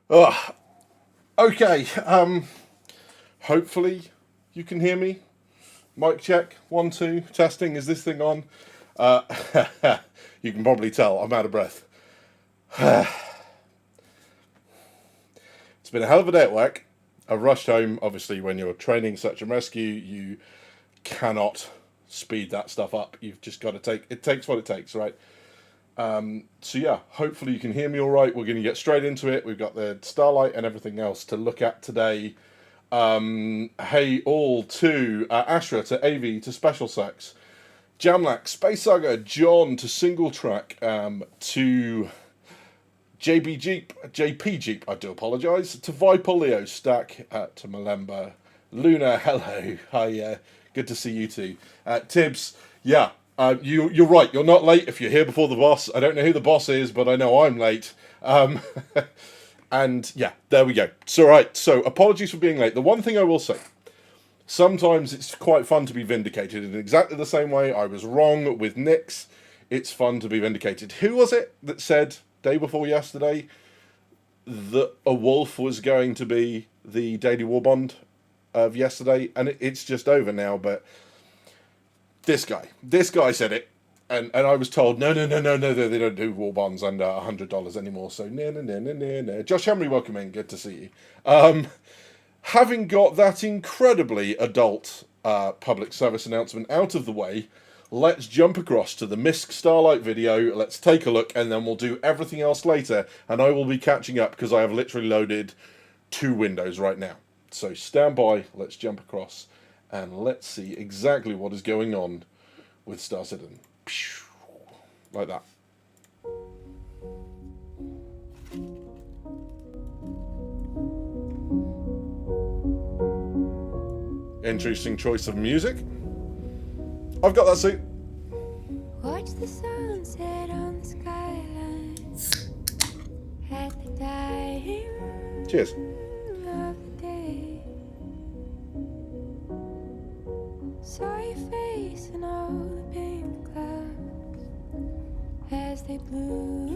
Oh, okay. Hopefully you can hear me. Mic check. 1, 2. Testing. Is this thing on? Uh, you can probably tell I'm out of breath. It's been a hell of a day at work. I rushed home. Obviously, when you're training search and rescue, you cannot speed that stuff up. You've just got to take it. Takes what it takes, right? So yeah, hopefully you can hear me all right. We're going to get straight into it. We've got the Starlight and everything else to look at today. Hey all to Ashra, to AV, to Special Sex, Jamlack, Space Saga, John, to Single Track, to JP Jeep, I do apologise, to Vipolio, Stack, to Malemba, Luna, hello, hi, good to see you too. Tibbs, yeah, you're right, you're not late if you're here before the boss. I don't know who the boss is, but I know I'm late. And yeah, there we go. So, right, so apologies for being late. The one thing I will say, sometimes it's quite fun to be vindicated in exactly the same way I was wrong with Nyx. It's fun to be vindicated. Who was it that said day before yesterday that a wolf was going to be the daily war bond of yesterday? And it's just over now, but this guy said it. And I was told, no, they don't do war bonds under $100 anymore. So, no. Josh Henry, welcome in. Good to see you. Having got that incredibly adult public service announcement out of the way, let's jump across to the Misk Starlite video. Let's take a look, and then we'll do everything else later. And I will be catching up because I have literally loaded 2 windows right now. So stand by. Let's jump across, and let's see exactly what is going on with Star Citizen. Like that. Interesting choice of music. I've got that suit. Watch the sunset on the skyline at the dying Cheers. of the day. Saw your face and all the pink clouds as they blew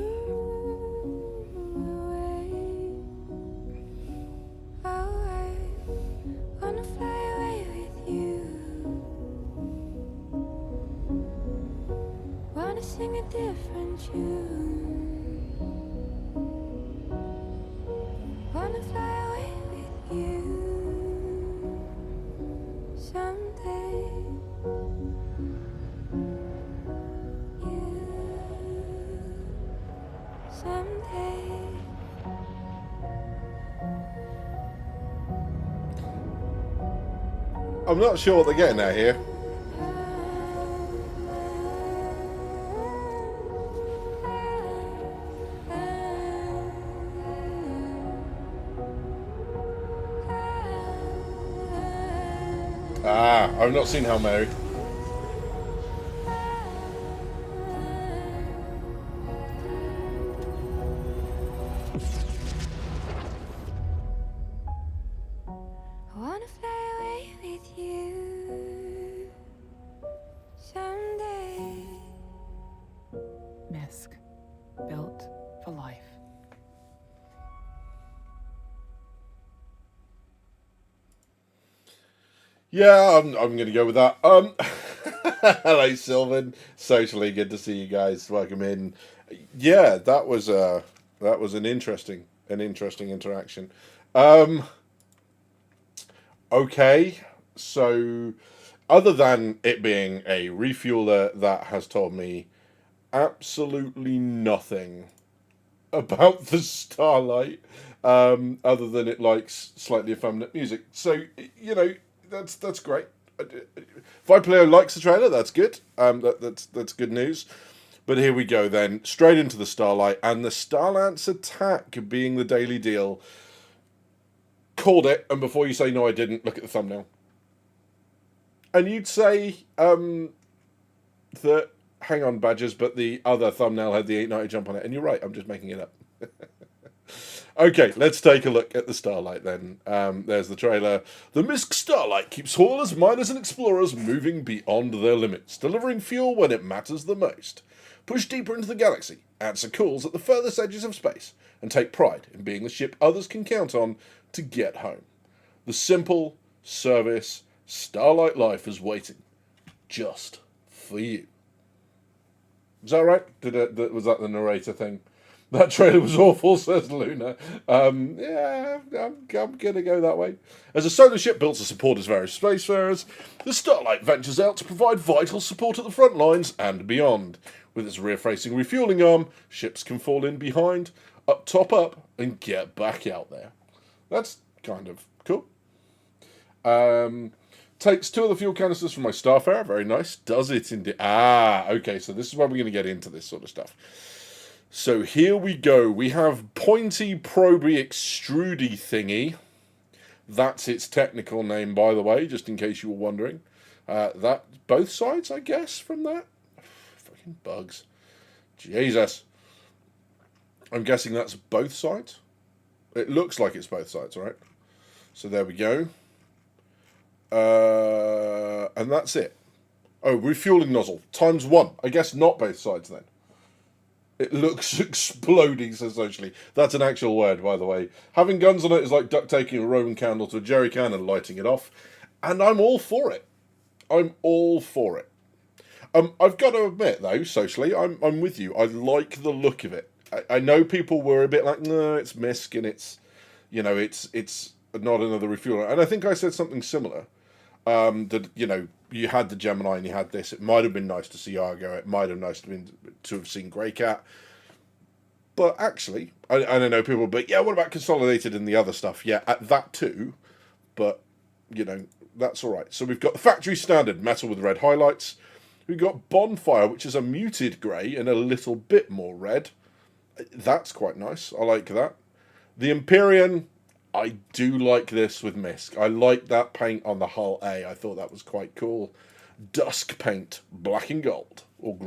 away. Oh, I wanna fly away with you. Wanna sing a different tune. Wanna fly away with you someday. You someday. I'm not sure what they're getting at here. I've not seen Hail Mary. I wanna fly away with you someday. Misk, built for life. Yeah, I'm going to go with that. Hello, Sylvan. Socially, good to see you guys. Welcome in. Yeah, that was an interesting interaction. Okay, so other than it being a refueler that has told me absolutely nothing about the Starlight, other than it likes slightly effeminate music. So that's great. Vipolio likes the trailer. That's good. That's good news. But here we go then, straight into the Starlight, and the Starlance attack being the daily deal. Called it, and before you say no, I didn't. Look at the thumbnail, and you'd say that. Hang on, Badgers, but the other thumbnail had the 890 jump on it, and you're right. I'm just making it up. Okay, let's take a look at the Starlight then. There's the trailer. The Misk Starlight keeps haulers, miners, and explorers moving beyond their limits, delivering fuel when it matters the most. push deeper into the galaxy, answer calls at the furthest edges of space, and take pride in being the ship others can count on to get home. The simple service Starlight life is waiting just for you. Is that right? Was that the narrator thing? That trailer was awful, says Luna. Yeah, I'm going to go that way. As a solar ship built to support its various spacefarers, the Starlight ventures out to provide vital support at the front lines and beyond. With its rear-facing refueling arm, ships can fall in behind, top up, and get back out there. That's kind of cool. Takes 2 of the fuel canisters from my Starfarer. Very nice. Does it indeed? Okay, so this is where we're going to get into this sort of stuff. So here we go. We have pointy, proby, extrudy thingy. That's its technical name, by the way, just in case you were wondering. That both sides, I guess, from that. Fucking bugs. Jesus. I'm guessing that's both sides. It looks like it's both sides, right? So there we go. And that's it. Oh, refueling nozzle. ×1. I guess not both sides then. It looks exploding sensationally. That's an actual word, by the way. Having guns on it is like duct taping a Roman candle to a jerry can and lighting it off. And I'm all for it. I'm all for it. I've got to admit, though, socially, I'm with you. I like the look of it. I know people were a bit like, no, it's MISC and it's, you know, it's not another refueler. And I think I said something similar. That, you know, you had the Gemini and you had this. It might have been nice to see Argo. It might have nice to have seen Greycat. But actually, I don't know people, but yeah, what about Consolidated and the other stuff? Yeah, at that too. But, you know, that's all right. So we've got the factory standard metal with red highlights. We've got Bonfire, which is a muted grey and a little bit more red. That's quite nice. I like that. The Empyrean, I do like this with MISC. I like that paint on the hull A. I thought that was quite cool. Dusk paint, black and gold, or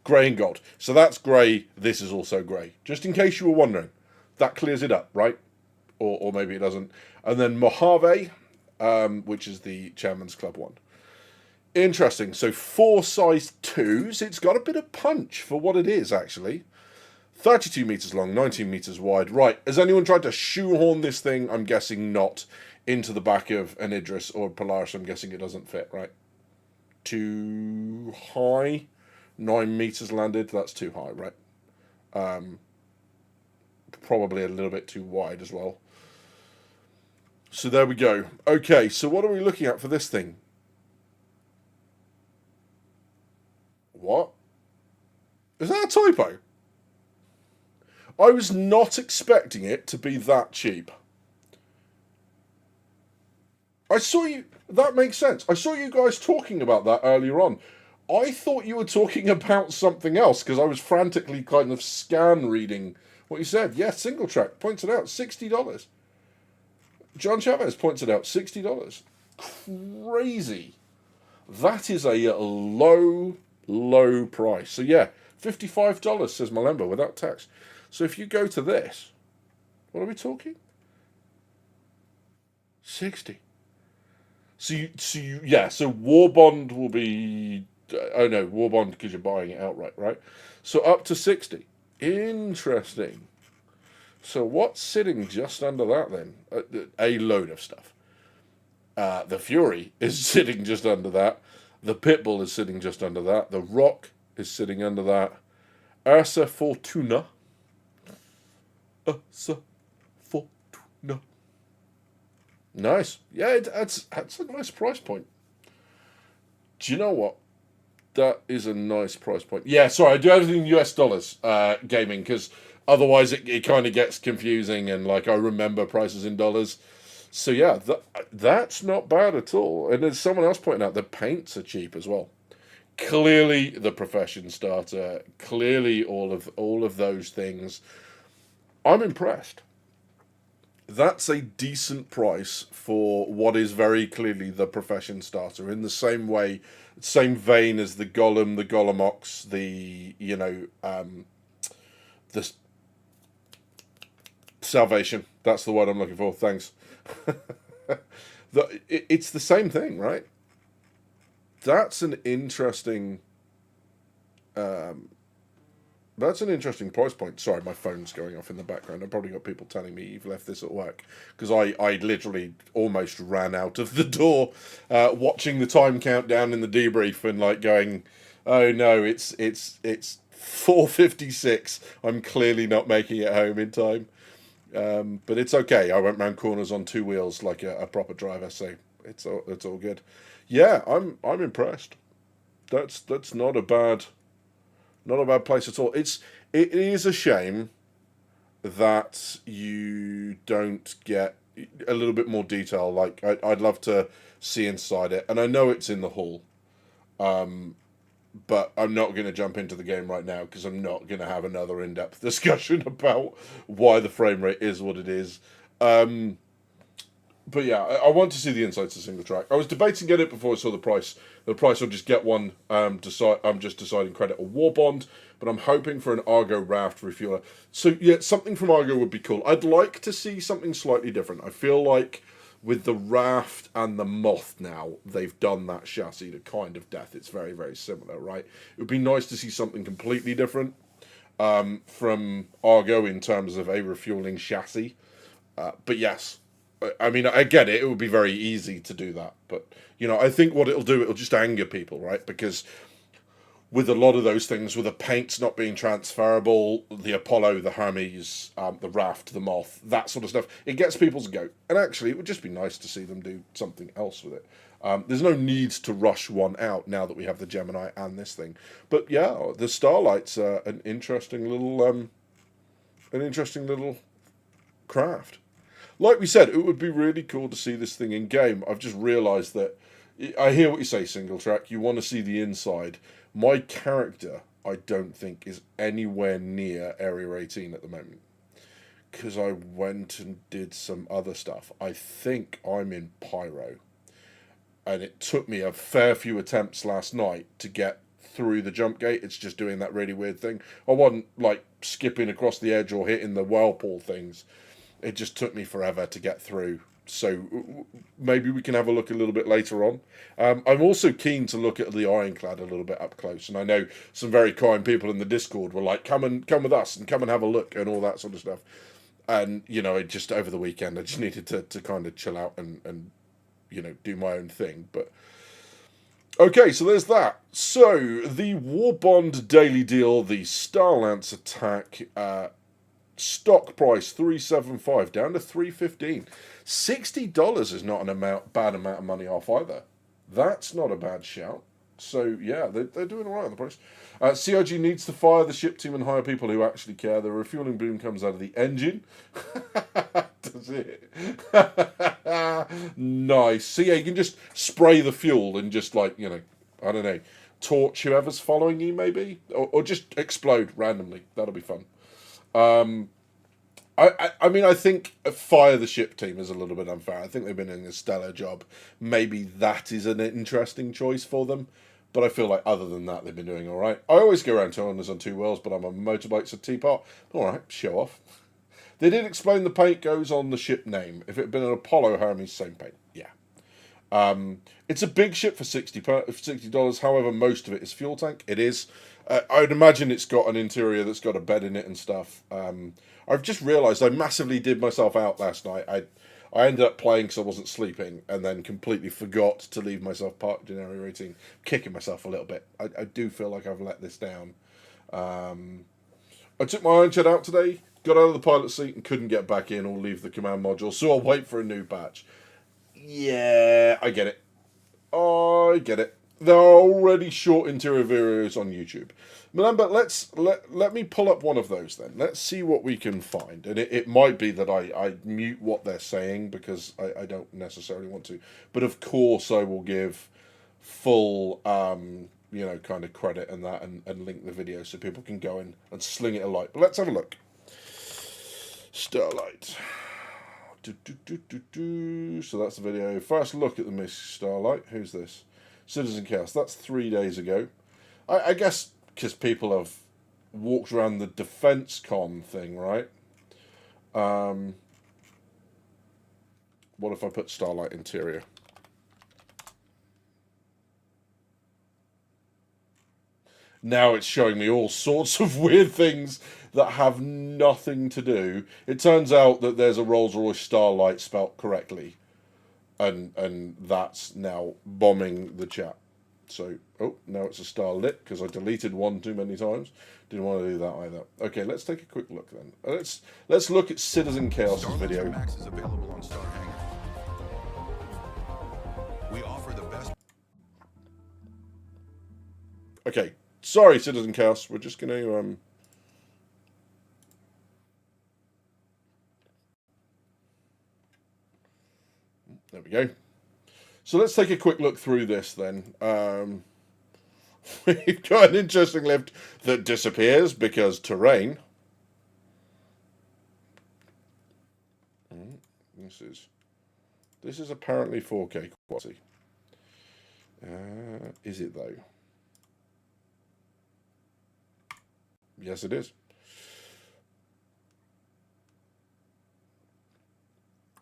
grey and gold. So that's grey. This is also grey. Just in case you were wondering, that clears it up, right? Or maybe it doesn't. And then Mojave, which is the Chairman's Club one. Interesting. So 4 size 2s. It's got a bit of punch for what it is, actually. 32 metres long, 19 metres wide. Right, has anyone tried to shoehorn this thing, I'm guessing not, into the back of an Idris or Polaris? I'm guessing it doesn't fit, right? Too high? 9 metres landed, that's too high, right? Probably a little bit too wide as well. So there we go. Okay, so what are we looking at for this thing? What? Is that a typo? I was not expecting it to be that cheap. I saw you... That makes sense. I saw you guys talking about that earlier on. I thought you were talking about something else, because I was frantically kind of scan reading what you said. Yeah, Single Track points it out, $60. John Chavez points it out, $60. Crazy. That is a low, low price. So yeah, $55, says Malemba, without tax. So if you go to this, what are we talking? 60. So War Bond will be, oh no, War Bond because you're buying it outright, right? So up to 60. Interesting. So what's sitting just under that then? A load of stuff. The Fury is sitting just under that. The Pitbull is sitting just under that. The Rock is sitting under that. Ursa Fortuna. Ursa Fortuna. Nice. Yeah, that's a nice price point. Do you know what? That is a nice price point. Yeah, sorry, I do everything in US dollars, gaming, because otherwise it kind of gets confusing and like I remember prices in dollars. So yeah, that's not bad at all. And as someone else pointed out, the paints are cheap as well. Clearly the profession starter, clearly all of those things. I'm impressed. That's a decent price for what is very clearly the profession starter. In the same way, same vein as the Golem, the Golemox, the the Salvation. That's the word I'm looking for. Thanks. It's the same thing, right? That's an interesting That's an interesting price point. Sorry, my phone's going off in the background. I've probably got people telling me you've left this at work, because I literally almost ran out of the door, watching the time countdown in the debrief and like going, oh no, it's 4:56. I'm clearly not making it home in time. But it's okay. I went round corners on 2 wheels like a proper driver, so it's all good. Yeah, I'm impressed. That's not a bad place at all. It is a shame that you don't get a little bit more detail. Like I'd love to see inside it, and I know it's in the hall, but I'm not going to jump into the game right now because I'm not going to have another in-depth discussion about why the frame rate is what it is. But yeah, I want to see the insides of single track. I was debating getting it before I saw the price. The price, I'll just get one. I'm just deciding credit or war bond, but I'm hoping for an Argo Raft Refueller. So yeah, something from Argo would be cool. I'd like to see something slightly different. I feel like with the Raft and the Moth now, they've done that chassis to kind of death. It's very, very similar, right? It would be nice to see something completely different from Argo in terms of a refueling chassis. But yes, I mean, I get it. It would be very easy to do that. But, you know, I think what it'll do, it'll just anger people, right? Because with a lot of those things, with the paints not being transferable, the Apollo, the Hermes, the Raft, the Moth, that sort of stuff, it gets people to go. And actually, it would just be nice to see them do something else with it. There's no need to rush one out now that we have the Gemini and this thing. But yeah, the Starlight's an interesting little craft. Like we said, it would be really cool to see this thing in game. I've just realised that I hear what you say, single track. You want to see the inside. My character, I don't think, is anywhere near Area 18 at the moment, because I went and did some other stuff. I think I'm in Pyro, and it took me a fair few attempts last night to get through the jump gate. It's just doing that really weird thing. I wasn't like skipping across the edge or hitting the whirlpool things. It just took me forever to get through. So maybe we can have a look a little bit later on. I'm also keen to look at the Ironclad a little bit up close. And I know some very kind people in the Discord were like, come with us and come and have a look and all that sort of stuff. And, you know, it just over the weekend, I just needed to kind of chill out and, you know, do my own thing. But okay, so there's that. So the War Bond daily deal, the Starlance attack, stock price $375 down to $315. $60 is not bad amount of money off either. That's not a bad shout. So yeah, they're doing all right on the price. CIG needs to fire the ship team and hire people who actually care. The refueling boom comes out of the engine. Does it? Nice. So yeah, you can just spray the fuel and just like, you know, I don't know, torch whoever's following you maybe, or just explode randomly. That'll be fun. I mean, I think fire the ship team is a little bit unfair. I think they've been doing a stellar job. Maybe that is an interesting choice for them. But I feel like other than that, they've been doing all right. I always go around telling us on 2 wheels, but I'm on motorbikes at Teapot. All right, show off. They did explain the paint goes on the ship name. If it had been an Apollo Hermes, same paint. Yeah. It's a big ship for $60. However, most of it is fuel tank. It is. I would imagine it's got an interior that's got a bed in it and stuff. I've just realised I massively did myself out last night. I ended up playing because I wasn't sleeping, and then completely forgot to leave myself parked in Area 18. Kicking myself a little bit. I do feel like I've let this down. I took my Iron Shed out today, got out of the pilot seat and couldn't get back in or leave the command module, so I'll wait for a new patch. Yeah, I get it. I get it. There are already short interior videos on YouTube. Remember, let me pull up one of those then. Let's see what we can find. And it might be that I mute what they're saying because I don't necessarily want to. But of course I will give full, you know, kind of credit and that and link the video so people can go in and sling it a light. But let's have a look. Starlite. So that's the video. First look at the Misk Starlite. Who's this? Citizen Chaos. That's 3 days ago. I guess because people have walked around the DefenseCon thing, right? What if I put Starlight interior? Now it's showing me all sorts of weird things that have nothing to do. It turns out that there's a Rolls-Royce Starlite spelt correctly, and that's now bombing the chat. So, oh, now it's a Starlit because I deleted one too many times. Didn't want to do that either. Okay, let's take a quick look then. Let's look at Citizen Chaos's video. Max is available on Star Hangar. We offer the best. Okay, sorry, Citizen Chaos. We're just going to there we go. So let's take a quick look through this then. We've got an interesting lift that disappears because terrain. This is apparently 4K quality. Is it though? Yes, it is.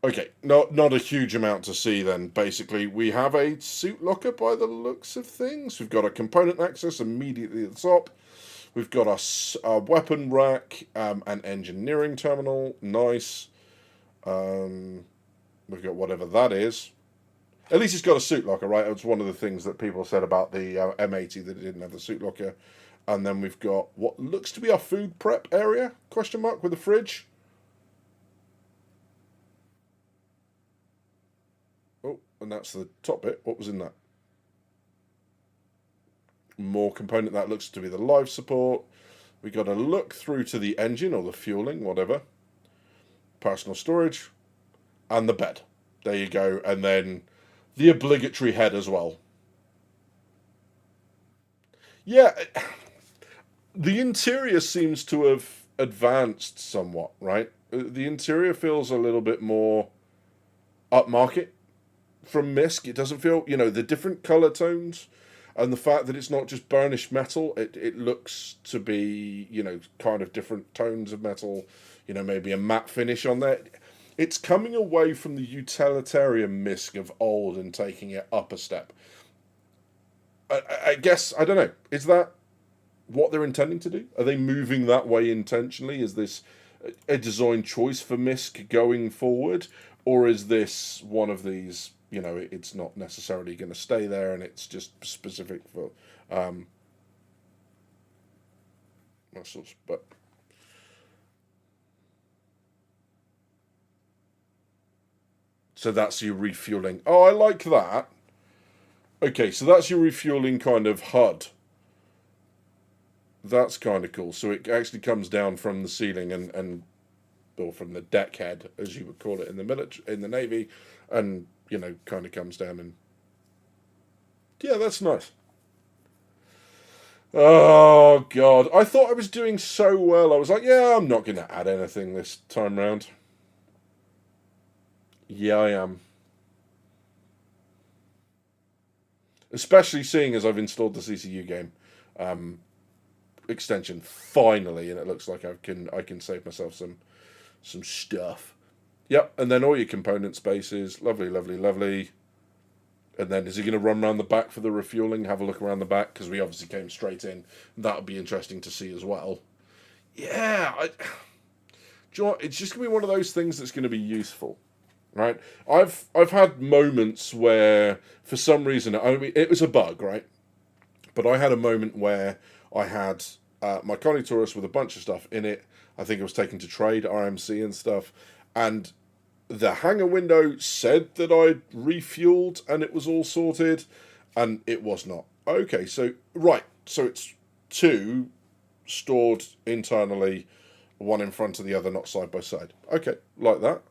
Okay, not a huge amount to see then. Basically, we have a suit locker by the looks of things. We've got a component access immediately at the top. We've got a weapon rack, an engineering terminal. Nice. We've got whatever that is. At least it's got a suit locker, right? It's one of the things that people said about the M80 that it didn't have the suit locker. And then we've got what looks to be our food prep area, question mark, with a fridge. Oh, and that's the top bit. What was in that? More component. That looks to be the life support. We got to look through to the engine or the fueling, whatever. Personal storage. And the bed. There you go. And then the obligatory head as well. Yeah. The interior seems to have advanced somewhat, right? The interior feels a little bit more upmarket from MISC. It doesn't feel, the different color tones and the fact that it's not just burnished metal. It looks to be, kind of different tones of metal, maybe a matte finish on there. It's coming away from the utilitarian MISC of old and taking it up a step. I guess, I don't know, is that what they're intending to do? Are they moving that way intentionally? Is this a design choice for MISC going forward? Or is this one of these, it's not necessarily going to stay there and it's just specific for muscles? But so that's your refueling. Oh, I like that. Okay, so that's your refueling kind of HUD. That's kind of cool. So it actually comes down from the ceiling and or from the deck head, as you would call it in the military, in the Navy, and kind of comes down and yeah, that's nice. Oh God, I thought I was doing so well. I was like, yeah, I'm not going to add anything this time round. Yeah, I am. Especially seeing as I've installed the CCU game extension finally, and it looks like I can save myself some stuff. Yep, and then all your component spaces, lovely, lovely, lovely. And then is he going to run around the back for the refueling? Have a look around the back because we obviously came straight in. That would be interesting to see as well. Yeah, do you know what? It's just going to be one of those things that's going to be useful. Right, I've had moments where, for some reason, it was a bug, right? But I had a moment where I had my Connie Taurus with a bunch of stuff in it. I think it was taken to trade, RMC and stuff, and the hangar window said that I'd refueled and it was all sorted, and it was not. Okay, so so it's two stored internally, one in front of the other, not side by side. Okay, like that.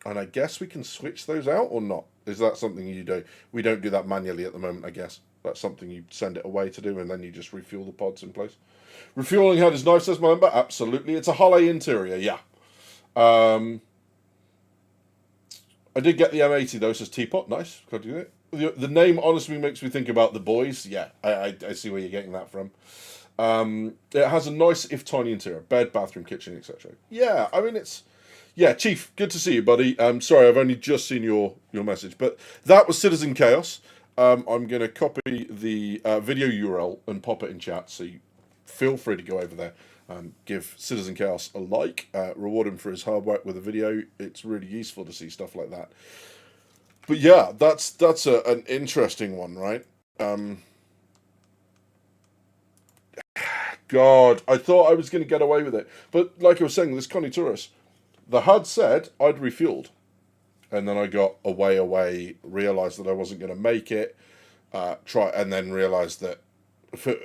And I guess we can switch those out or not? Is that something you do? We don't do that manually at the moment, I guess. That's something you send it away to do, and then you just refuel the pods in place. Refueling head is nice, says my member. Absolutely. It's a Halle interior, yeah. I did get the M80, though, says Teapot. Nice. Could do it. The name honestly makes me think about The Boys. Yeah, I see where you're getting that from. It has a nice, if tiny, interior. Bed, bathroom, kitchen, etc. Yeah, I mean, it's... Yeah, Chief, good to see you, buddy. Sorry, I've only just seen your message. But that was Citizen Chaos. I'm going to copy the video URL and pop it in chat, so you feel free to go over there. Give Citizen Chaos a like, reward him for his hard work with the video. It's really useful to see stuff like that. But yeah, that's an interesting one, right? God, I thought I was going to get away with it. But like I was saying, this Connie Tourist, the HUD said I'd refueled. And then I got away, realised that I wasn't going to make it, and then realised that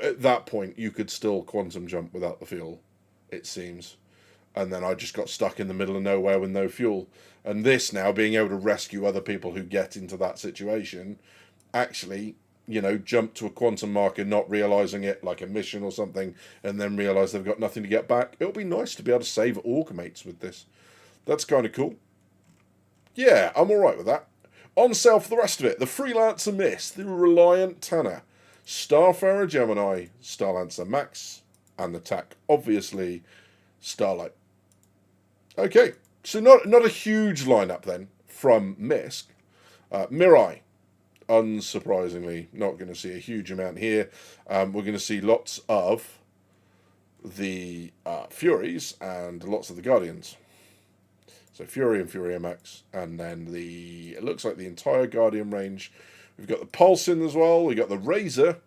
at that point you could still quantum jump without the fuel, it seems. And then I just got stuck in the middle of nowhere with no fuel. And this now, being able to rescue other people who get into that situation, actually, you know, jump to a quantum marker, not realising it, like a mission or something, and then realise they've got nothing to get back. It'll be nice to be able to save Orgmates with this. That's kind of cool. Yeah, I'm alright with that. On sale for the rest of it, the Freelancer Miss, the Reliant Tanner, Starfarer Gemini, Starlancer Max, and the TAC, obviously, Starlight. Okay, so not a huge lineup then from MISC. Mirai, unsurprisingly, not going to see a huge amount here. We're going to see lots of the Furies and lots of the Guardians. So Fury and Fury MX, and then it looks like the entire Guardian range. We've got the Pulse in as well. We got the Razor.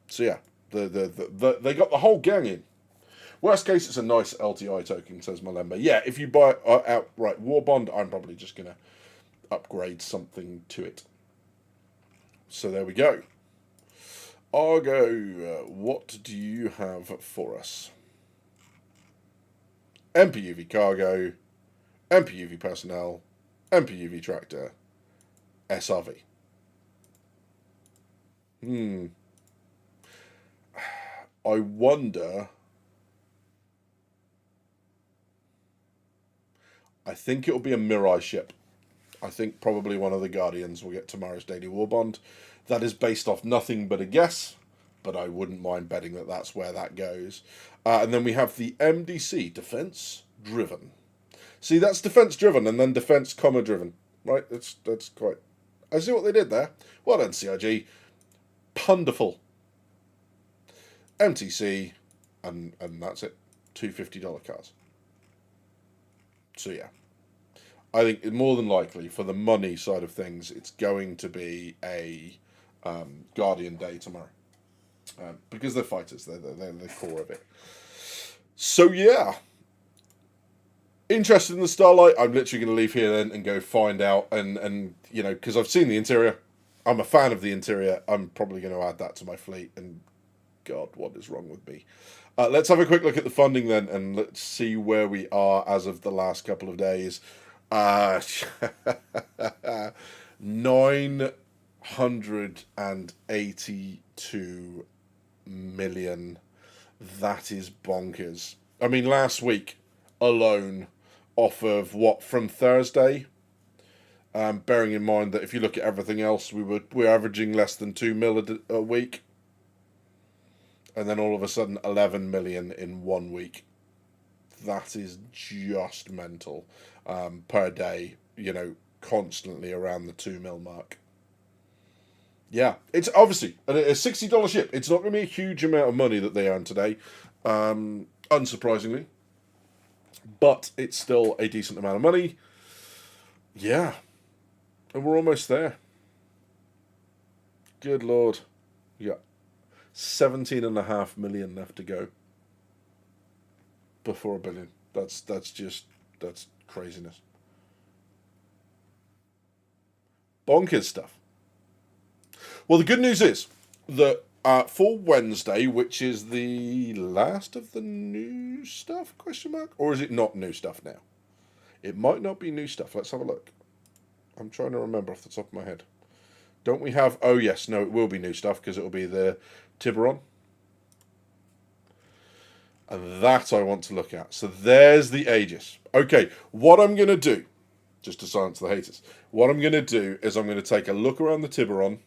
So yeah, they got the whole gang in. Worst case, it's a nice LTI token, says Malemba. Yeah, if you buy outright War Bond, I'm probably just gonna upgrade something to it. So there we go. Argo, what do you have for us? MPUV Cargo, MPUV Personnel, MPUV Tractor, SRV. I wonder... I think it'll be a Mirai ship. I think probably one of the Guardians will get tomorrow's Daily War Bond. That is based off nothing but a guess, but I wouldn't mind betting that that's where that goes. And then we have the MDC, Defense Driven. See, that's Defense Driven and then Defense, Driven. Right? That's quite... I see what they did there. Well done, CIG. Punderful. MTC, and that's it. $250 cars. So yeah, I think more than likely for the money side of things, it's going to be a Guardian Day tomorrow, because they're fighters. They're the core of it. So yeah, interested in the Starlight. I'm literally going to leave here then and go find out, and you know, because I've seen the interior, I'm a fan of the interior. I'm probably going to add that to my fleet. And God, what is wrong with me? Let's have a quick look at the funding then, and let's see where we are as of the last couple of days. 982 million. That is bonkers. I mean, last week alone, off of what, from Thursday? Bearing in mind that if you look at everything else, we're averaging less than 2 mil a week. And then all of a sudden, 11 million in 1 week. That is just mental. Per day, you know, constantly around the 2 mil mark. Yeah, it's obviously a $60 ship. It's not going to be a huge amount of money that they earn today, unsurprisingly. But it's still a decent amount of money. Yeah. And we're almost there. Good Lord. Yeah. 17.5 million left to go before $1 billion. That's craziness. Bonkers stuff. Well, the good news is that for Wednesday, which is the last of the new stuff, question mark? Or is it not new stuff now? It might not be new stuff. Let's have a look. I'm trying to remember off the top of my head. Don't we have... Oh, yes. No, it will be new stuff because it will be the Tiburon. And that I want to look at. So there's the Aegis. Okay, what I'm going to do, just to silence the haters, what I'm going to do is I'm going to take a look around the Tiburon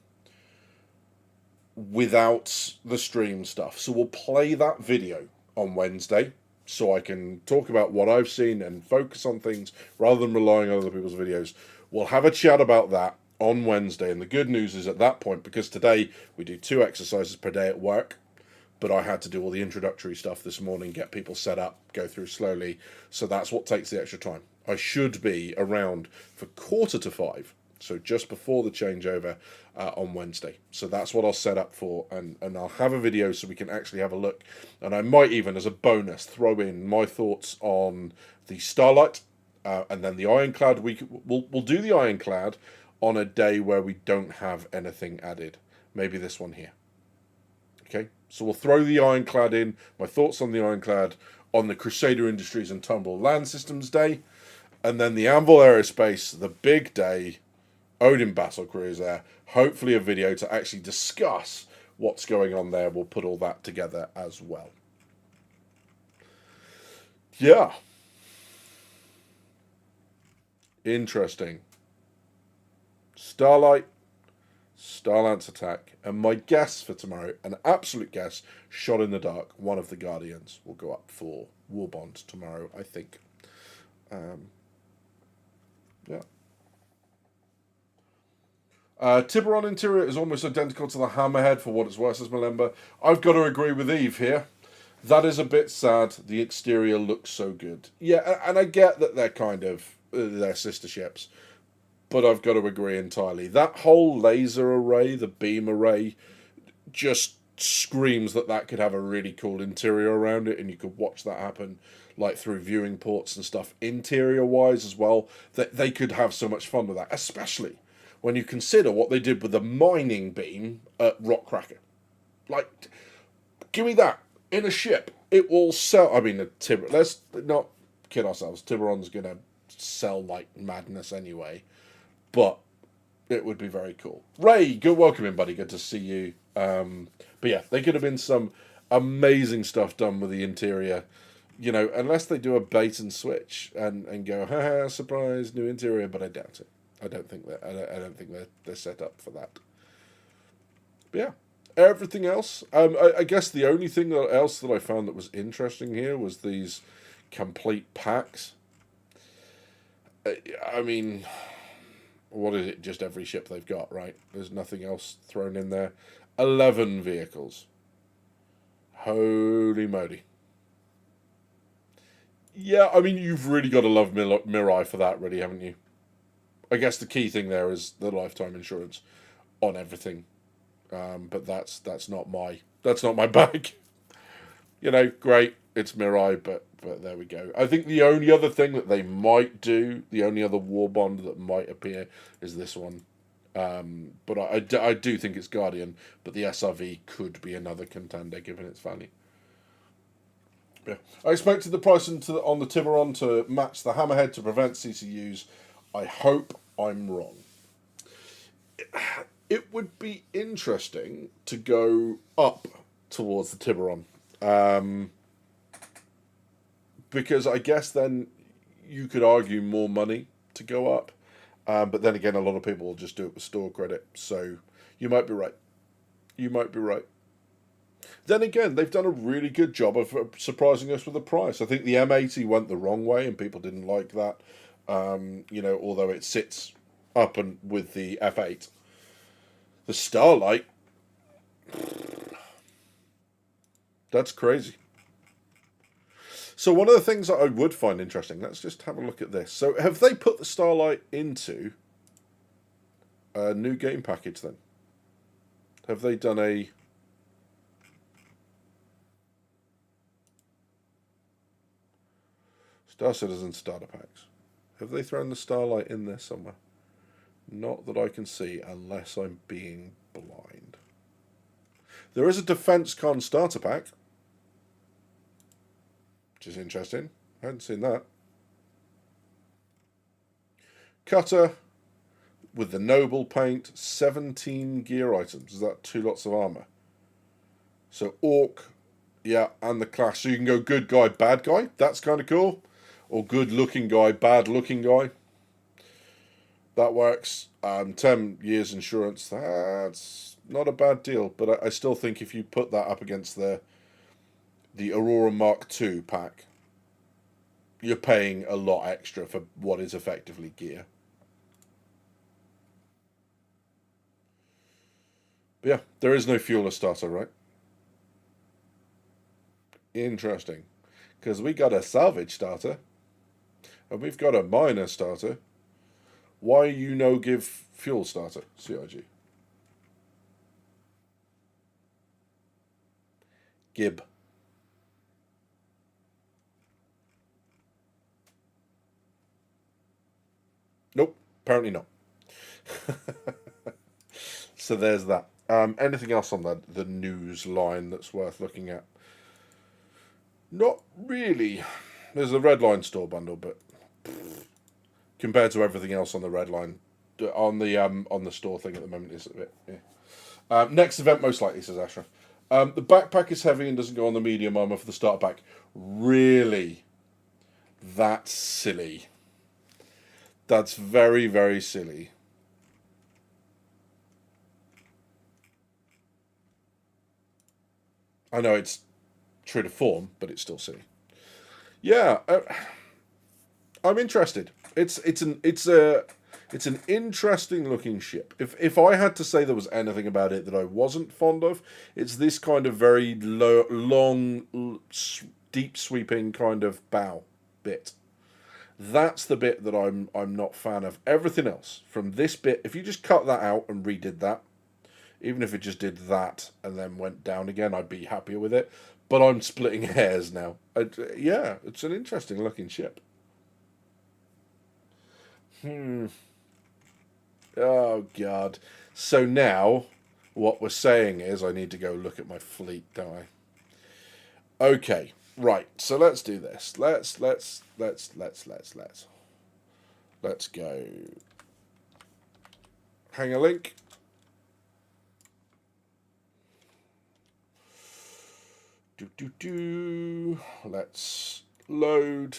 without the stream stuff. So we'll play that video on Wednesday so I can talk about what I've seen and focus on things rather than relying on other people's videos. We'll have a chat about that on Wednesday. And the good news is at that point, because today we do 2 exercises per day at work, but I had to do all the introductory stuff this morning, get people set up, go through slowly. So that's what takes the extra time. I should be around for 4:45, so just before the changeover on Wednesday. So that's what I'll set up for, and I'll have a video so we can actually have a look. And I might even, as a bonus, throw in my thoughts on the Starlite, and then the Ironclad. We'll do the Ironclad on a day where we don't have anything added. Maybe this one here. Okay, so we'll throw the Ironclad in, my thoughts on the Ironclad on the Crusader Industries and Tumble Land Systems Day, and then the Anvil Aerospace, the big day, Odin Battle Cruiser, hopefully a video to actually discuss what's going on there. We'll put all that together as well. Yeah. Interesting. Starlight, Starlance attack, and my guess for tomorrow, an absolute guess, shot in the dark, one of the Guardians will go up for Warbond tomorrow, I think. Yeah. Tiburon interior is almost identical to the Hammerhead for what it's worth, says Malemba. I've got to agree with Eve here. That is a bit sad. The exterior looks so good. Yeah, and I get that they're kind of they're sister ships, but I've got to agree entirely. That whole laser array, the beam array, just screams that could have a really cool interior around it, and you could watch that happen like through viewing ports and stuff, interior wise as well. That they could have so much fun with that, especially when you consider what they did with the mining beam at Rockcracker. Like, give me that in a ship. It will sell. I mean, let's not kid ourselves. Tiburon's gonna sell like madness anyway, but it would be very cool. Ray, good welcome in, buddy. Good to see you. But yeah, they could have been some amazing stuff done with the interior. You know, unless they do a bait and switch and go, haha, surprise, new interior. But I doubt it. I don't think they're set up for that. But yeah, everything else. I guess the only thing else that I found that was interesting here was these complete packs. I mean, what is it? Just every ship they've got, right? There's nothing else thrown in there. 11 vehicles. Holy moly. Yeah, I mean, you've really got to love Mirai for that, really, haven't you? I guess the key thing there is the lifetime insurance on everything. But that's not my bag. You know, great, it's Mirai, but there we go. I think the only other thing that they might do, the only other war bond that might appear is this one. But I do think it's Guardian, but the SRV could be another contender given its value. Yeah. I expected the price on the Tiburon to match the Hammerhead to prevent CCUs. I hope I'm wrong. It would be interesting to go up towards the Tiburon. Because I guess then you could argue more money to go up. But then again, a lot of people will just do it with store credit. So you might be right. You might be right. Then again, they've done a really good job of surprising us with the price. I think the M80 went the wrong way and people didn't like that. You know, although it sits up and with the F8. The Starlite, that's crazy. So one of the things that I would find interesting, let's just have a look at this. So have they put the Starlite into a new game package then? Have they done a... Star Citizen starter packs? Have they thrown the Starlite in there somewhere? Not that I can see, unless I'm being blind. There is a DefenseCon starter pack, which is interesting. I hadn't seen that. Cutter with the Noble paint, 17 gear items. Is that 2 lots of armor? So Orc, yeah, and the class. So you can go good guy, bad guy. That's kind of cool. Or good looking guy, bad looking guy. That works. 10 years insurance. That's not a bad deal. But I still think if you put that up against the Aurora Mark II pack, you're paying a lot extra for what is effectively gear. But yeah, there is no fueler starter, right? Interesting. Because we got a salvage starter. And we've got a miner starter. Why you no give fuel starter, CIG? Gib. Nope, apparently not. So there's that. Anything else on the news line that's worth looking at? Not really. There's a red line store bundle, but compared to everything else on the red line, on the store thing at the moment, is a bit. Yeah. Next event, most likely, says Ashraf. The backpack is heavy and doesn't go on the medium armor for the starter pack. Really? That's silly. That's very, very silly. I know it's true to form, but it's still silly. Yeah, I'm interested. It's an interesting looking ship. If I had to say there was anything about it that I wasn't fond of, it's this kind of very long, deep sweeping kind of bow bit. That's the bit that I'm not fan of. Everything else from this bit, if you just cut that out and redid that, even if it just did that and then went down again, I'd be happier with it. But I'm splitting hairs now. Yeah, it's an interesting looking ship. Oh, God. So now, what we're saying is I need to go look at my fleet, don't I? Okay, right. So let's do this. Let's go. Hang a link. Let's load.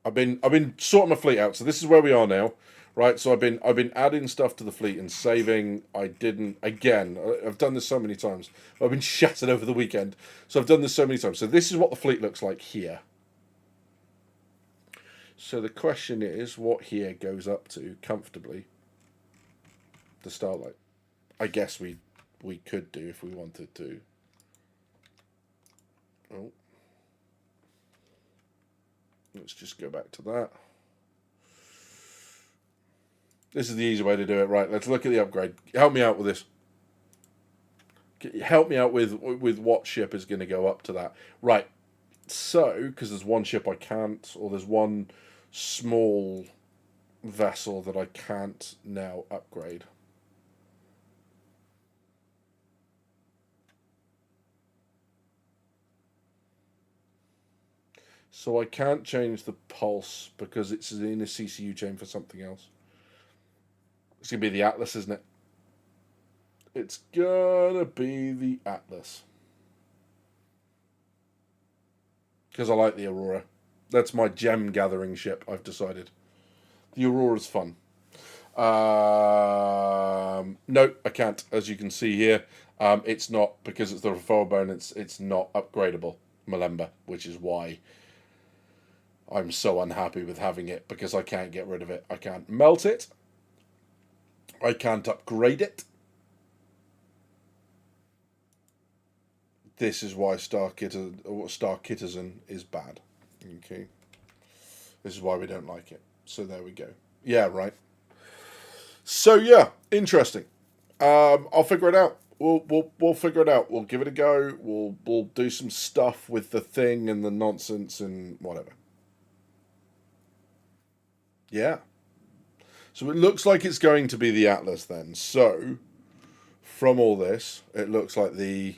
I've been sorting my fleet out, so this is where we are now, right? So I've been adding stuff to the fleet and saving. I've done this so many times. I've been shattered over the weekend, so I've done this so many times. So this is what the fleet looks like here. So the question is, what here goes up to comfortably? The Starlight. I guess we could do if we wanted to. Oh. Let's just go back to that. This is the easy way to do it. Right, let's look at the upgrade. Help me out with this. Help me out with what ship is going to go up to that. Right, so, because there's one ship I can't, or there's one small vessel that I can't now upgrade. So I can't change the pulse because it's in a CCU chain for something else. It's going to be the Atlas, isn't it? It's going to be the Atlas. Because I like the Aurora. That's my gem gathering ship, I've decided. The Aurora's fun. No, I can't. As you can see here, it's not, because it's the referral bone, it's not upgradable, Malemba, which is why I'm so unhappy with having it, because I can't get rid of it. I can't melt it. I can't upgrade it. This is why Star Citizen is bad. Okay. This is why we don't like it. So there we go. Yeah, right. So yeah, interesting. I'll figure it out. We'll figure it out. We'll give it a go. We'll do some stuff with the thing and the nonsense and whatever. Yeah. So it looks like it's going to be the Atlas then. So, from all this, it looks like the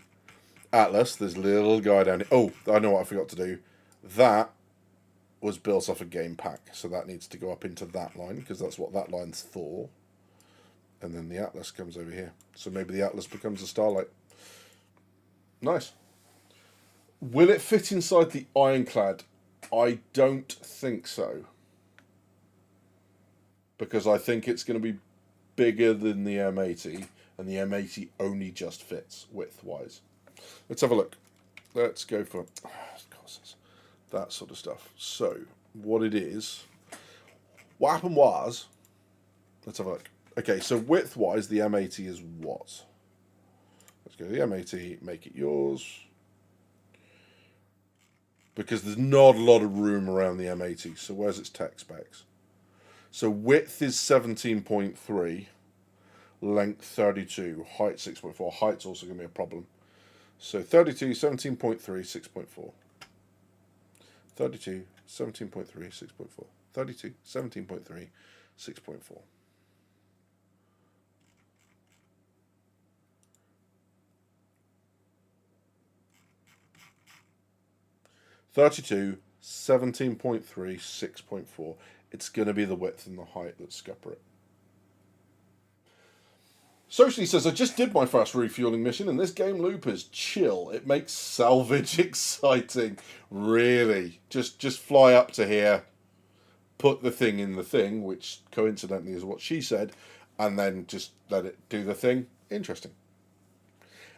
Atlas, there's a little guy down here. Oh, I know what I forgot to do. That was built off a game pack. So that needs to go up into that line, because that's what that line's for. And then the Atlas comes over here. So maybe the Atlas becomes a Starlight. Nice. Will it fit inside the Ironclad? I don't think so. Because I think it's going to be bigger than the M80, and the M80 only just fits width-wise. Let's have a look. Let's go for that sort of stuff. So, what it is, what happened was, let's have a look. Okay, so width-wise, the M80 is what? Let's go to the M80, make it yours. Because there's not a lot of room around the M80. So where's its tech specs? So width is 17.3, length 32, height 6.4. Height's also going to be a problem. So 32, 17.3, 6.4. 32, 17.3, 6.4. 32, 17.3, 6.4. 32, 17.3, 6.4. It's going to be the width and the height that scupper it. Socially says, I just did my first refueling mission and this game loop is chill. It makes salvage exciting. Really. Just fly up to here, put the thing in the thing, which coincidentally is what she said, and then just let it do the thing. Interesting.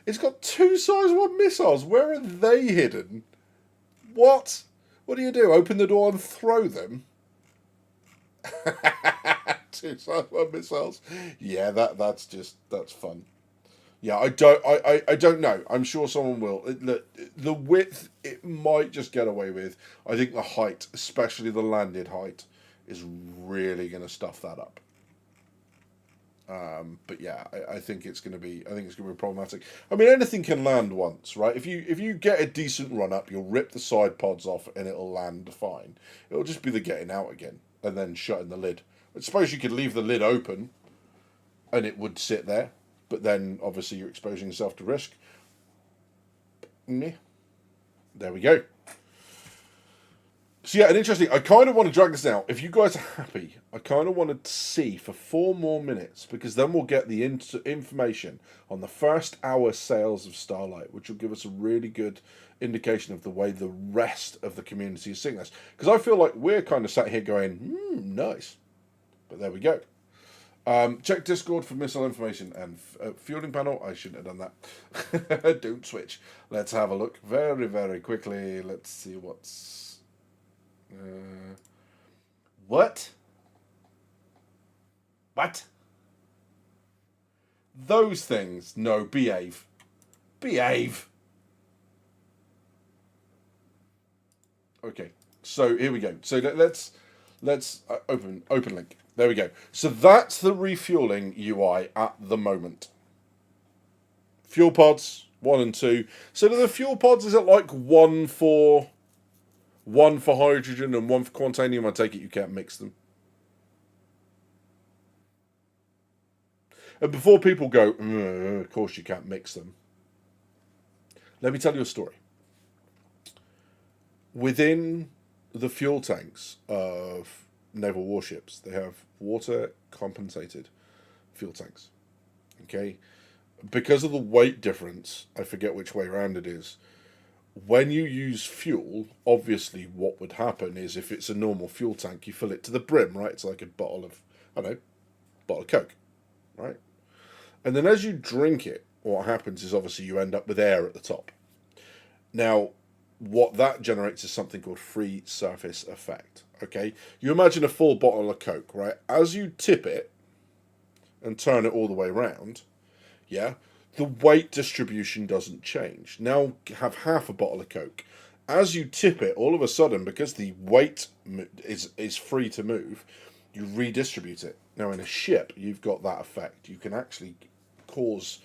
It's got 2 size 1 missiles. Where are they hidden? What? What do? Open the door and throw them? 2 size 1 missiles. Yeah, that's fun. Yeah, I don't know. I'm sure someone will. The width, it might just get away with. I think the height, especially the landed height, is really going to stuff that up. But yeah, I think it's going to be. I think it's going to be problematic. I mean, anything can land once, right? If you get a decent run up, you'll rip the side pods off and it'll land fine. It'll just be the getting out again and then shutting the lid. I suppose you could leave the lid open, and it would sit there. But then obviously you're exposing yourself to risk. There we go. So yeah, and interesting, I kind of want to drag this out. If you guys are happy, I kind of want to see for 4 more minutes, because then we'll get the information on the first hour sales of Starlite, which will give us a really good indication of the way the rest of the community is seeing this. Because I feel like we're kind of sat here going, nice. But there we go. Check Discord for missile information and fueling panel. I shouldn't have done that. Don't switch. Let's have a look very, very quickly. Let's see what's... What? Those things? No, behave. Behave. Okay, so here we go. So let's open link. There we go. So that's the refueling UI at the moment. Fuel pods 1 and 2. So do the fuel pods, is it like one for hydrogen and 1 for quantanium? I take it you can't mix them. And before people go, of course you can't mix them, let me tell you a story. Within the fuel tanks of naval warships, they have water compensated fuel tanks. Okay? Because of the weight difference, I forget which way around it is. When you use fuel, obviously what would happen is, if it's a normal fuel tank, you fill it to the brim, right? It's like a bottle of Coke, right? And then as you drink it, what happens is obviously you end up with air at the top. Now, what that generates is something called free surface effect, okay? You imagine a full bottle of Coke, right? As you tip it and turn it all the way around, yeah, the weight distribution doesn't change. Now have half a bottle of Coke. As you tip it, all of a sudden, because the weight is free to move, you redistribute it. Now in a ship, you've got that effect. You can actually cause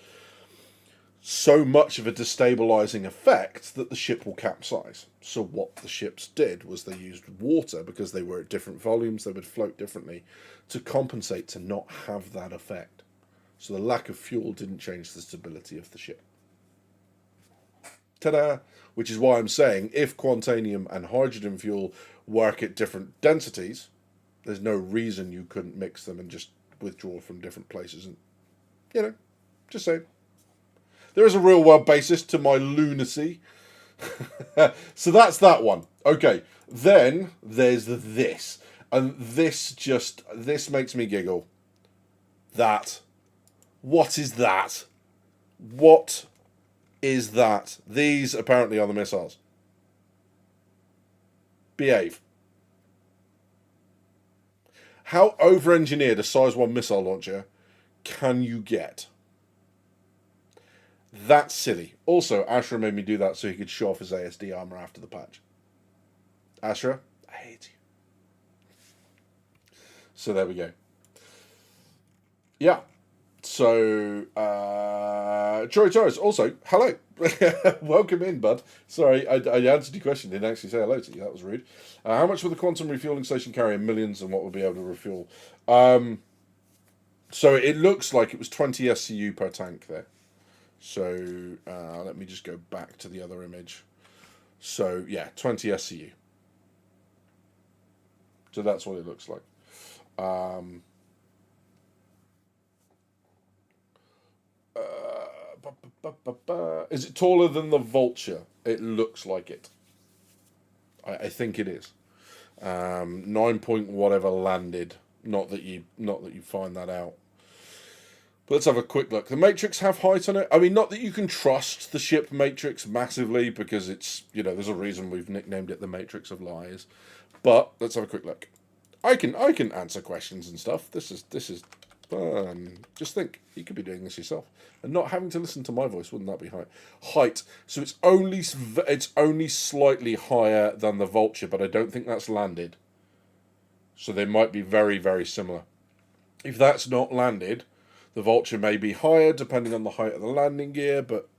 so much of a destabilizing effect that the ship will capsize. So what the ships did was they used water, because they were at different volumes, they would float differently, to compensate to not have that effect. So the lack of fuel didn't change the stability of the ship. Ta-da! Which is why I'm saying, if quantanium and hydrogen fuel work at different densities, there's no reason you couldn't mix them and just withdraw from different places. And, just saying. There is a real world basis to my lunacy. So that's that one. Okay, then there's this. And this makes me giggle. What is that? What is that? These apparently are the missiles. Behave. How over-engineered a size 1 missile launcher can you get? That's silly. Also, Ashra made me do that so he could show off his ASD armor after the patch. Ashra, I hate you. So there we go. Yeah. So, Troy Torres, also, hello. Welcome in, bud. Sorry, I answered your question, didn't actually say hello to you. That was rude. How much will the quantum refueling station carry in millions, and what will be able to refuel? So it looks like it was 20 SCU per tank there. So let me just go back to the other image. So yeah, 20 SCU. So that's what it looks like. Is it taller than the Vulture? It looks like it. I think it is. 9 point whatever landed. Not that you find that out. But let's have a quick look. The Matrix have height on it. I mean, not that you can trust the ship Matrix massively, because it's, you know, there's a reason we've nicknamed it the Matrix of Lies. But let's have a quick look. I can answer questions and stuff. This is fun. Just think, you could be doing this yourself and not having to listen to my voice. Wouldn't that be height? So it's only slightly higher than the Vulture, but I don't think that's landed. So they might be very, very similar. If that's not landed, the Vulture may be higher depending on the height of the landing gear, but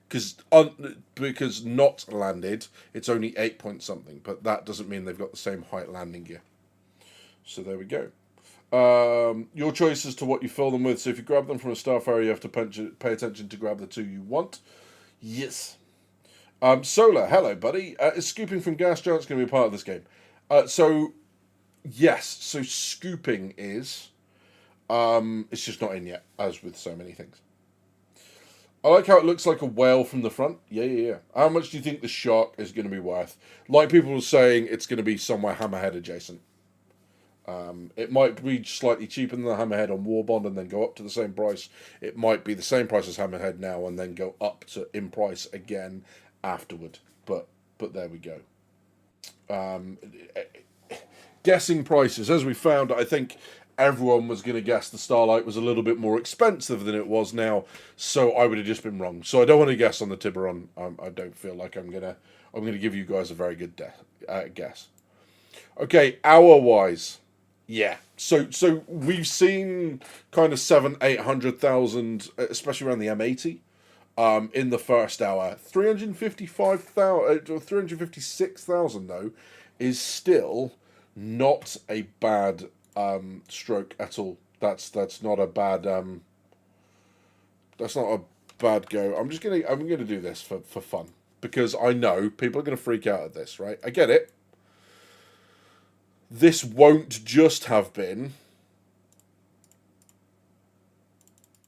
because not landed, it's only 8 point something. But that doesn't mean they've got the same height landing gear. So there we go. Your choice as to what you fill them with. So if you grab them from a Starfarer, you have to pay attention to grab the two you want. Yes. Solar, hello, buddy. Is scooping from gas giants going to be a part of this game? So yes. So scooping is. It's just not in yet, as with so many things. I like how it looks like a whale from the front. Yeah. How much do you think the shark is going to be worth? Like people were saying, it's going to be somewhere Hammerhead adjacent. It might be slightly cheaper than the Hammerhead on Warbond and then go up to the same price. It might be the same price as Hammerhead now and then go up to in price again afterward. But there we go. Guessing prices, as we found, I think everyone was going to guess the Starlite was a little bit more expensive than it was now, so I would have just been wrong. So I don't want to guess on the Tiburon. I don't feel like I'm gonna give you guys a very good guess. Okay, hour-wise, yeah. So we've seen kind of 700,000-800,000, especially around the M80, in the first hour. 356,000 though is still not a bad stroke at all. That's not a bad that's not a bad go. I'm gonna do this for fun, because I know people are gonna freak out at this, right? I get it. This won't just have been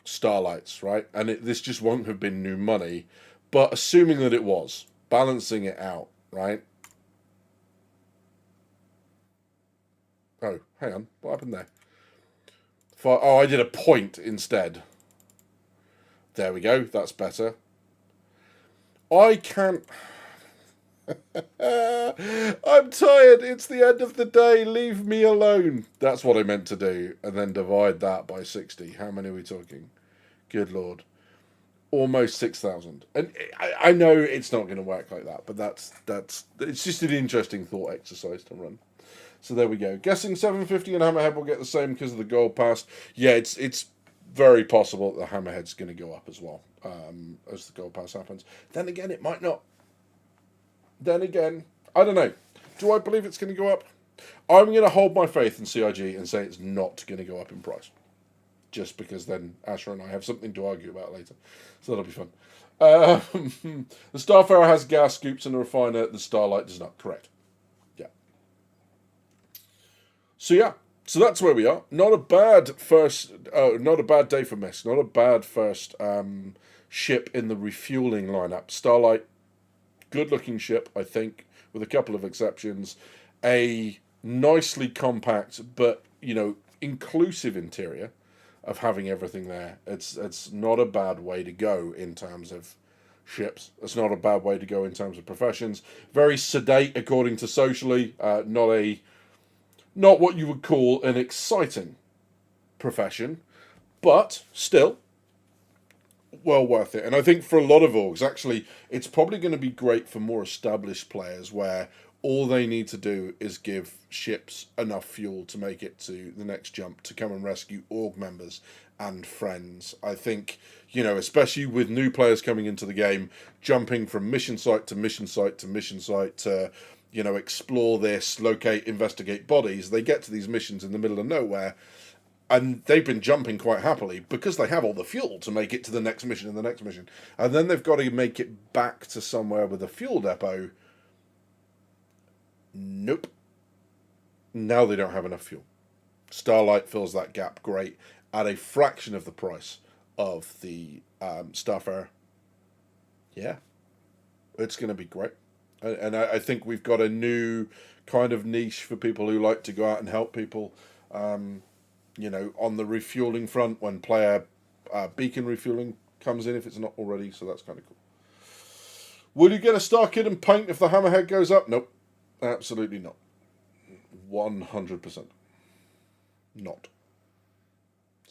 Starlights, right? And this just won't have been new money. But assuming that it was, balancing it out, right? Oh, hang on. What happened there? Oh, I did a point instead. There we go. That's better. I can't... I'm tired. It's the end of the day. Leave me alone. That's what I meant to do. And then divide that by 60. How many are we talking? Good Lord. Almost 6,000. And I know it's not going to work like that, but it's just an interesting thought exercise to run. So there we go. Guessing 750 and Hammerhead will get the same because of the gold pass. Yeah, it's very possible that the Hammerhead's going to go up as well as the gold pass happens. Then again, it might not. Then again, I don't know. Do I believe it's going to go up? I'm going to hold my faith in CIG and say it's not going to go up in price. Just because then Asher and I have something to argue about later. So that'll be fun. The Starfarer has gas scoops and a refiner. The Starlight does not. Correct. Yeah. So that's where we are. Not a bad not a bad day for MISC. Not a bad first ship in the refueling lineup. Starlight. Good looking ship, I think, with a couple of exceptions. A nicely compact but, inclusive interior of having everything there. It's not a bad way to go in terms of ships. It's not a bad way to go in terms of professions. Very sedate according to Socially. Not what you would call an exciting profession, But still, well worth it. And I think for a lot of orgs, actually, it's probably going to be great for more established players where all they need to do is give ships enough fuel to make it to the next jump to come and rescue org members and friends. I think, you know, especially with new players coming into the game, jumping from mission site to mission site to mission site to, you know, explore this, locate, investigate bodies, they get to these missions in the middle of nowhere. And they've been jumping quite happily because they have all the fuel to make it to the next mission and the next mission. And then they've got to make it back to somewhere with a fuel depot. Nope. Now they don't have enough fuel. Starlite fills that gap great at a fraction of the price of the Starfarer. Yeah. It's going to be great. And I think we've got a new kind of niche for people who like to go out and help people. You know, on the refueling front, when player beacon refueling comes in, if it's not already, so that's kind of cool. Will you get a star kit and paint if the hammerhead goes up? Nope, absolutely not. 100% not.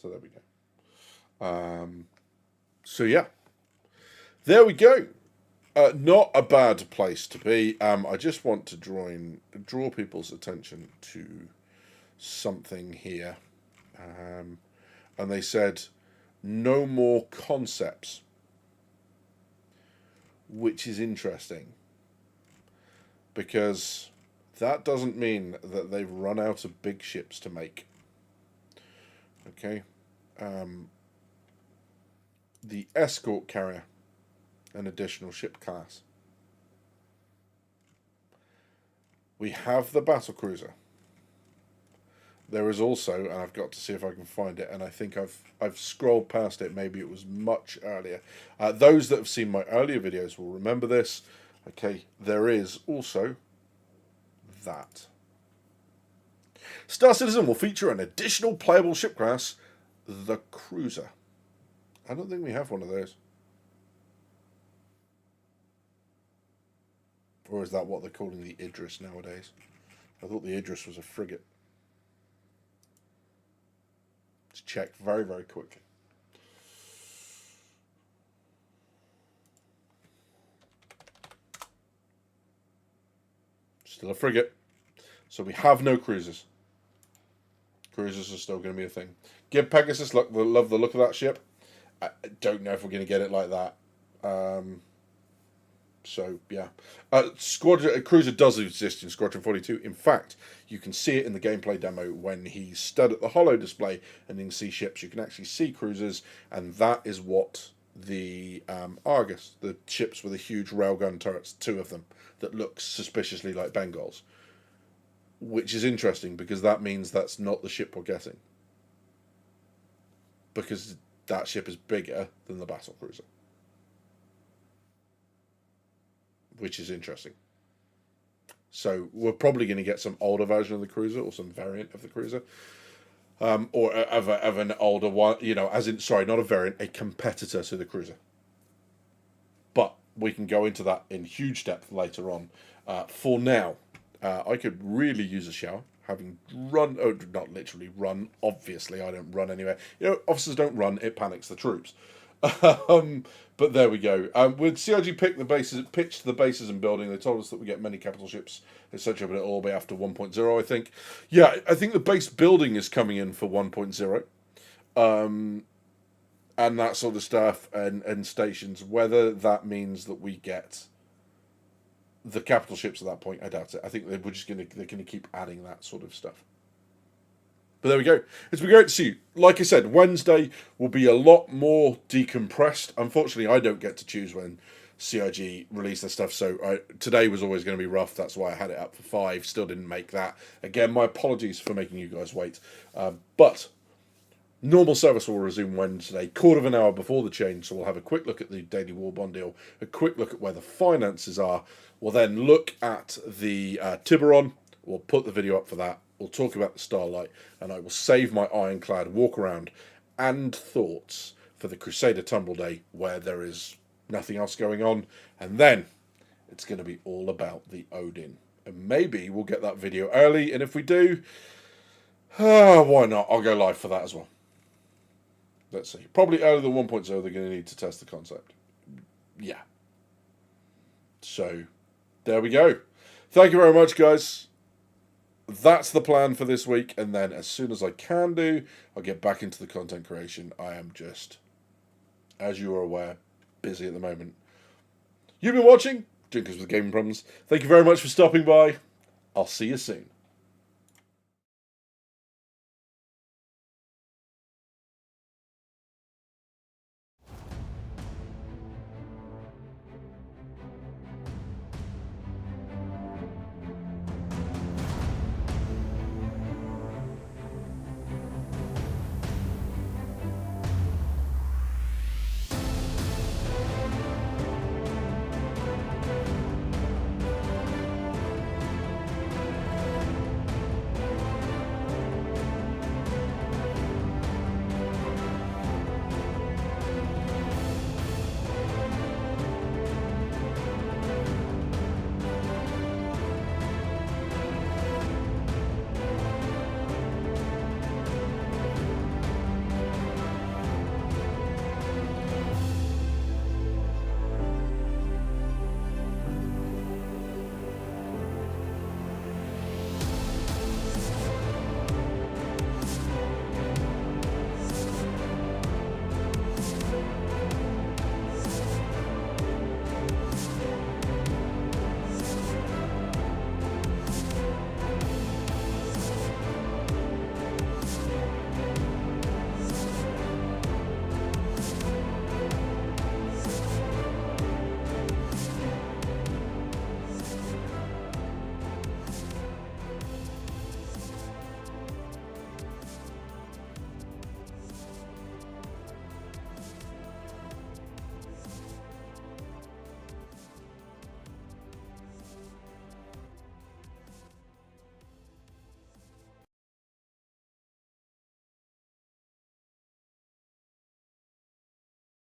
So there we go. So yeah, there we go. Not a bad place to be. I just want to draw people's attention to something here. And they said no more concepts, which is interesting because that doesn't mean that they've run out of big ships to make. Okay. The escort carrier, an additional ship class. We have the battle cruiser. There is also, and I've got to see if I can find it, and I think I've scrolled past it, maybe it was much earlier. Those that have seen my earlier videos will remember this. Okay, there is also that. Star Citizen will feature an additional playable ship class, the Cruiser. I don't think we have one of those. Or is that what they're calling the Idris nowadays? I thought the Idris was a frigate. Let's check very, very quickly. Still a frigate. So we have no cruisers. Cruisers are still going to be a thing. Give Pegasus luck. Love the look of that ship. I don't know if we're going to get it like that. So, yeah. Squadron Cruiser does exist in Squadron 42. In fact, you can see it in the gameplay demo when he stood at the holo display and you can see ships. You can actually see cruisers, and that is what the Argus, the ships with the huge railgun turrets, 2 of them, that look suspiciously like Bengals. Which is interesting, because that means that's not the ship we're getting. Because that ship is bigger than the battle cruiser. Which is interesting. So we're probably going to get some older version of the cruiser, or some variant of the cruiser, or of an older one. You know, as in, sorry, not a variant, a competitor to the cruiser. But we can go into that in huge depth later on. For now, I could really use a shower, having run. Oh, not literally run. Obviously, I don't run anywhere. You know, officers don't run. It panics the troops. But there we go. With CIG pitched the bases and building, they told us that we get many capital ships, etc., but it'll all be after 1.0, I think. Yeah, I think the base building is coming in for 1.0. And that sort of stuff, and stations. Whether that means that we get the capital ships at that point, I doubt it. I think they're going to keep adding that sort of stuff. But there we go. It's been great to see you. Like I said, Wednesday will be a lot more decompressed. Unfortunately, I don't get to choose when CIG release their stuff, so today was always going to be rough. That's why I had it up for 5. Still didn't make that. Again, my apologies for making you guys wait. But normal service will resume Wednesday, quarter of an hour before the change, so we'll have a quick look at the daily war bond deal, a quick look at where the finances are. We'll then look at the Tiburon. We'll put the video up for that. We'll talk about the Starlight, and I will save my ironclad walk around and thoughts for the Crusader Tumble Day, where there is nothing else going on, and then it's going to be all about the Odin. And maybe we'll get that video early, and if we do, why not? I'll go live for that as well. Let's see. Probably earlier than 1.0, they're going to need to test the concept. Yeah. So, there we go. Thank you very much, guys. That's the plan for this week. And then as soon as I can do, I'll get back into the content creation. I am just, as you are aware, busy at the moment. You've been watching Drinkers with Gaming Problems. Thank you very much for stopping by. I'll see you soon.